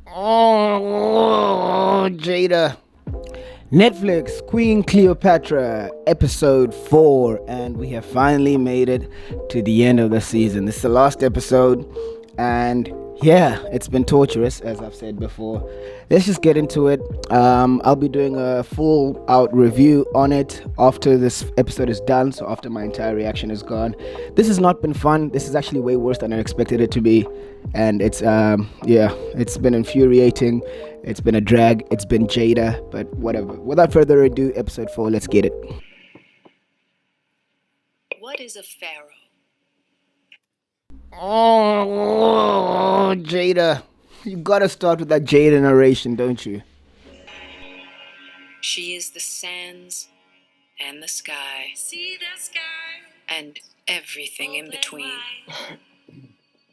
Oh, Jada. Netflix, Queen Cleopatra, episode 4, and we have finally made it to the end of the season. This is the last episode, and yeah, it's been torturous, as I've said before. Let's just get into it. I'll be doing a full out review on it after this episode is done, so after my entire reaction is gone. This has not been fun. This is actually way worse than I expected it to be, and it's been infuriating. It's been a drag. It's been Jada, but whatever. Without further ado, episode 4, let's get it. What is a pharaoh? Oh, Jada. You gotta start with that Jada narration, don't you? She is the sands and the sky. See the sky. And everything in between.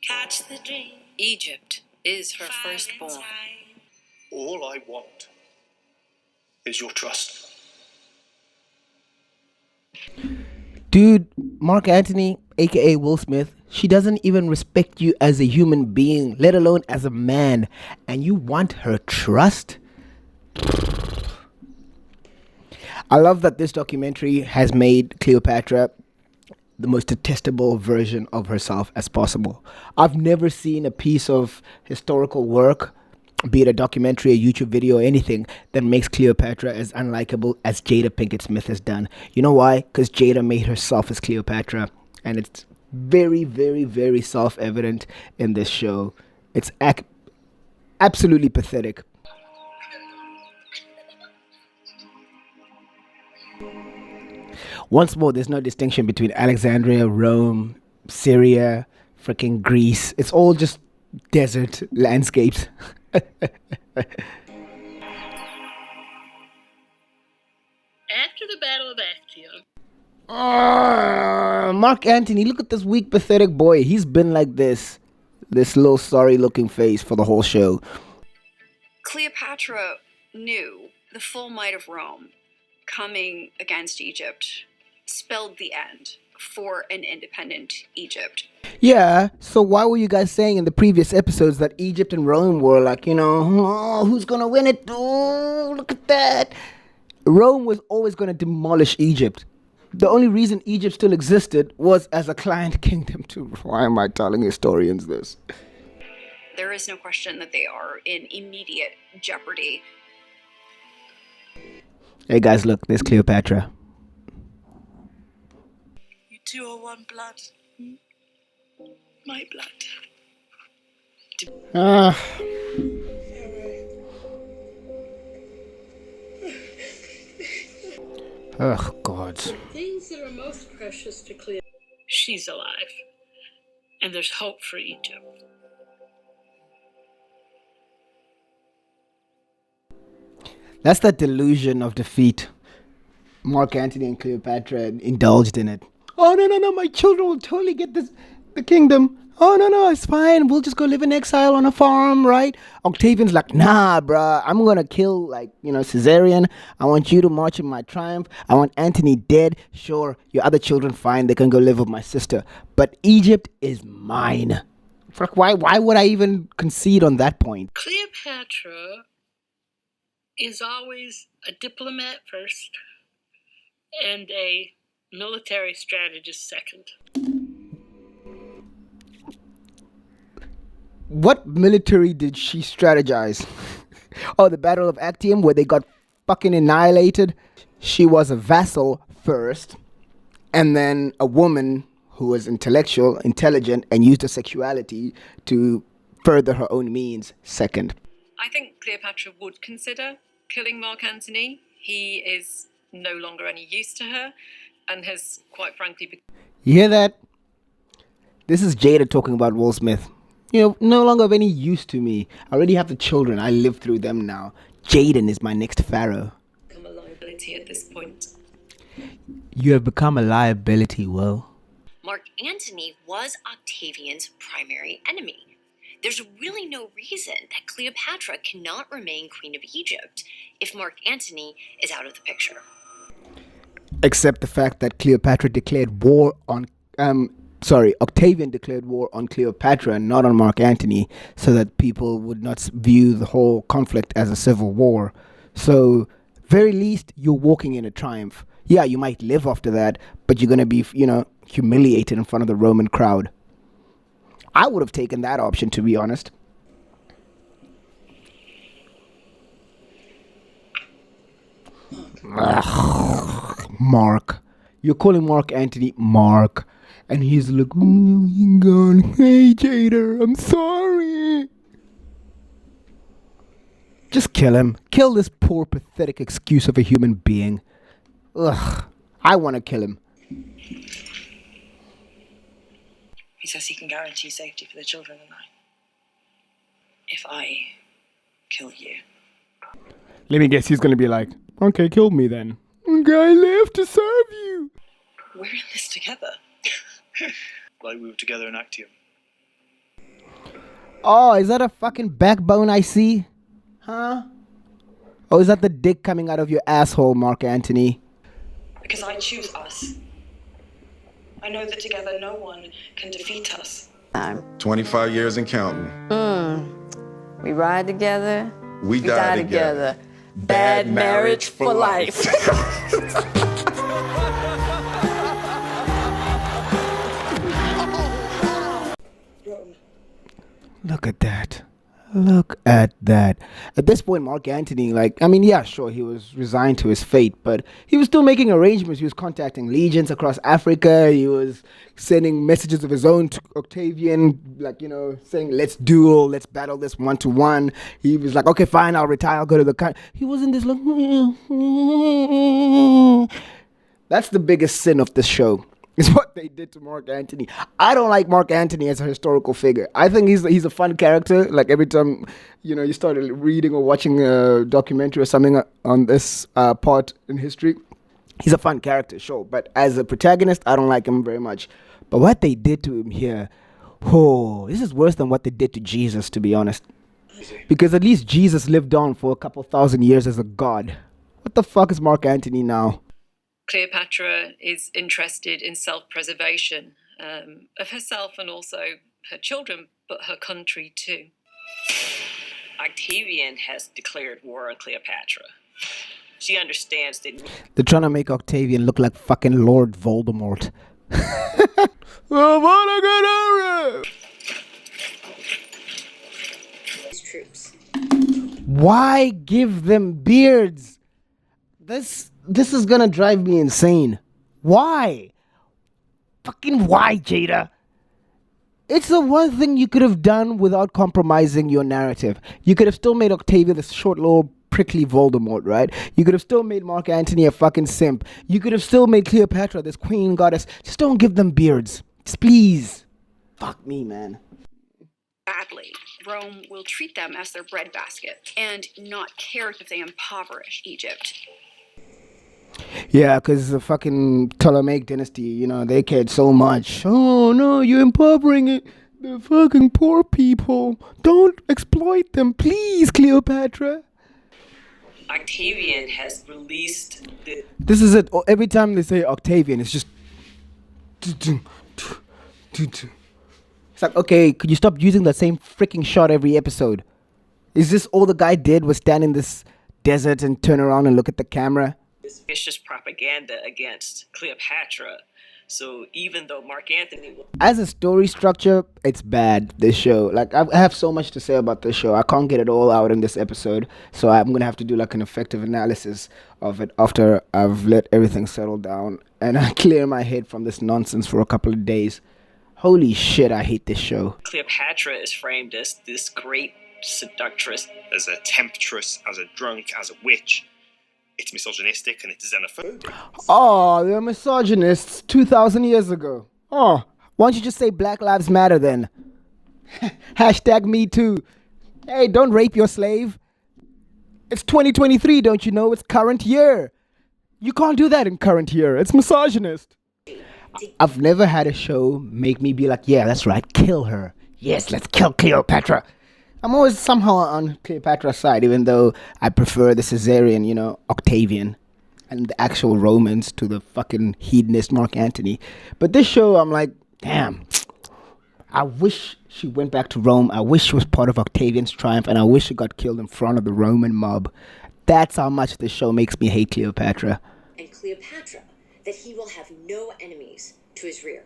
Catch the dream. Egypt is her firstborn. All I want is your trust. Dude, Mark Antony, aka Will Smith, she doesn't even respect you as a human being, let alone as a man, and you want her trust? I love that this documentary has made Cleopatra the most detestable version of herself as possible. I've never seen a piece of historical work, be it a documentary, a YouTube video, or anything, that makes Cleopatra as unlikable as Jada Pinkett Smith has done. You know why? Because Jada made herself as Cleopatra, and it's very, very, very self-evident in this show. It's absolutely pathetic. Once more, there's no distinction between Alexandria, Rome, Syria, freaking Greece. It's all just desert landscapes. After the Battle of Actium, Mark Antony, look at this weak, pathetic boy. He's been like this little sorry-looking face for the whole show. Cleopatra knew the full might of Rome coming against Egypt spelled the end for an independent Egypt. Yeah, so why were you guys saying in the previous episodes that Egypt and Rome were like, who's gonna win it? Oh, look at that. Rome was always gonna demolish Egypt. The only reason Egypt still existed was as a client kingdom to... Why am I telling historians this? There is no question that they are in immediate jeopardy. Hey guys, look, there's Cleopatra. you two are one blood. My blood. Oh, God. Things that are most precious to Cleo. She's alive. And there's hope for Egypt. That's that delusion of defeat. Mark Antony and Cleopatra indulged in it. Oh, no, my children will totally get the kingdom. Oh, no, it's fine. We'll just go live in exile on a farm, right? Octavian's like, nah, bruh. I'm going to kill, Caesarion. I want you to march in my triumph. I want Antony dead. Sure, your other children, fine. They can go live with my sister. But Egypt is mine. Why would I even concede on that point? Cleopatra is always a diplomat first and a military strategist second. What military did she strategize? Oh, the Battle of Actium, where they got fucking annihilated. She was a vassal first, and then a woman who was intellectual, intelligent, and used her sexuality to further her own means second. I think Cleopatra would consider killing Mark Antony. He is no longer any use to her and has, quite frankly... You hear that? This is Jada talking about Will Smith. No longer of any use to me. I already have the children. I live through them now. Jaden is my next pharaoh. become a liability at this point. You have become a liability, Will. Mark Antony was Octavian's primary enemy. There's really no reason that Cleopatra cannot remain Queen of Egypt if Mark Antony is out of the picture. Except the fact that Cleopatra declared war on Octavian declared war on Cleopatra and not on Mark Antony, so that people would not view the whole conflict as a civil war. So, very least, you're walking in a triumph. Yeah, you might live after that, but you're going to be, humiliated in front of the Roman crowd. I would have taken that option, to be honest. Ugh, Mark. You're calling Mark Antony Mark. And he's like, oh, God, hey, Jada, I'm sorry. Just kill him. Kill this poor, pathetic excuse of a human being. Ugh. I want to kill him. He says he can guarantee safety for the children and I. If I kill you. Let me guess, he's going to be like, okay, kill me then. I live to serve you. We're in this together. Like we were together in Actium. Oh, is that a fucking backbone I see? Huh? Oh, is that the dick coming out of your asshole, Mark Antony? Because I choose us. I know that together no one can defeat us. 25 years and counting. We ride together. We die together. Bad marriage for life. Look at that. Look at that. At this point, Mark Antony, yeah, sure, he was resigned to his fate, but he was still making arrangements. He was contacting legions across Africa. He was sending messages of his own to Octavian, saying, let's duel, let's battle this 1-to-1. He was like, okay, fine, I'll retire, I'll go to the country. He wasn't this like, that's the biggest sin of this show. Is what they did to Mark Antony. I don't like Mark Antony as a historical figure. I think he's a fun character. Like every time, you started reading or watching a documentary or something on this part in history, he's a fun character, sure. But as a protagonist, I don't like him very much. But what they did to him here, this is worse than what they did to Jesus, to be honest. Because at least Jesus lived on for a couple thousand years as a god. What the fuck is Mark Antony now? Cleopatra is interested in self-preservation of herself and also her children, but her country too. Octavian has declared war on Cleopatra. She understands that... They're trying to make Octavian look like fucking Lord Voldemort. Troops. Why give them beards? This is gonna drive me insane. Why? Fucking why, Jada? It's the one thing you could have done without compromising your narrative. You could have still made Octavian this short little prickly Voldemort, right? You could have still made Mark Antony a fucking simp. You could have still made Cleopatra this queen goddess. Just don't give them beards. Just please. Fuck me, man. Badly. Rome will treat them as their breadbasket and not care if they impoverish Egypt. Yeah, because the fucking Ptolemaic dynasty, they cared so much. Oh, no, you're empowering it. The fucking poor people. Don't exploit them, please, Cleopatra. Octavian has released the... This is it. Every time they say Octavian, it's just... It's like, okay, could you stop using the same freaking shot every episode? Is this all the guy did was stand in this desert and turn around and look at the camera? This vicious propaganda against Cleopatra. So even though Mark Antony... As a story structure, it's bad, this show. I have so much to say about this show. I can't get it all out in this episode. So I'm going to have to do an effective analysis of it after I've let everything settle down. And I clear my head from this nonsense for a couple of days. Holy shit, I hate this show. Cleopatra is framed as this great seductress. As a temptress, as a drunk, as a witch. It's misogynistic and it's xenophobic. Oh, they're misogynists 2,000 years ago. Oh, why don't you just say Black Lives Matter then? Hashtag me too. Hey, don't rape your slave. It's 2023, don't you know? It's current year. You can't do that in current year. It's misogynist. I've never had a show make me be like, yeah, that's right, kill her. Yes, let's kill Cleopatra. I'm always somehow on Cleopatra's side, even though I prefer the Caesarian, Octavian, and the actual Romans to the fucking hedonist Mark Antony. But this show, I'm like, Damn. I wish she went back to Rome. I wish she was part of Octavian's triumph, and I wish she got killed in front of the Roman mob. That's how much the show makes me hate Cleopatra. And Cleopatra, that he will have no enemies to his rear.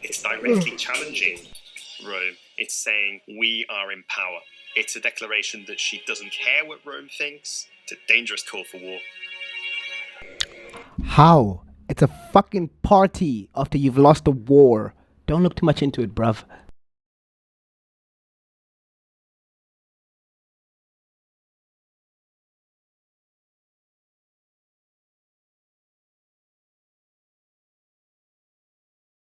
It's directly challenging Rome. It's saying we are in power. It's a declaration that she doesn't care what Rome thinks. It's a dangerous call for war. How? It's a fucking party after you've lost a war. Don't look too much into it, bruv.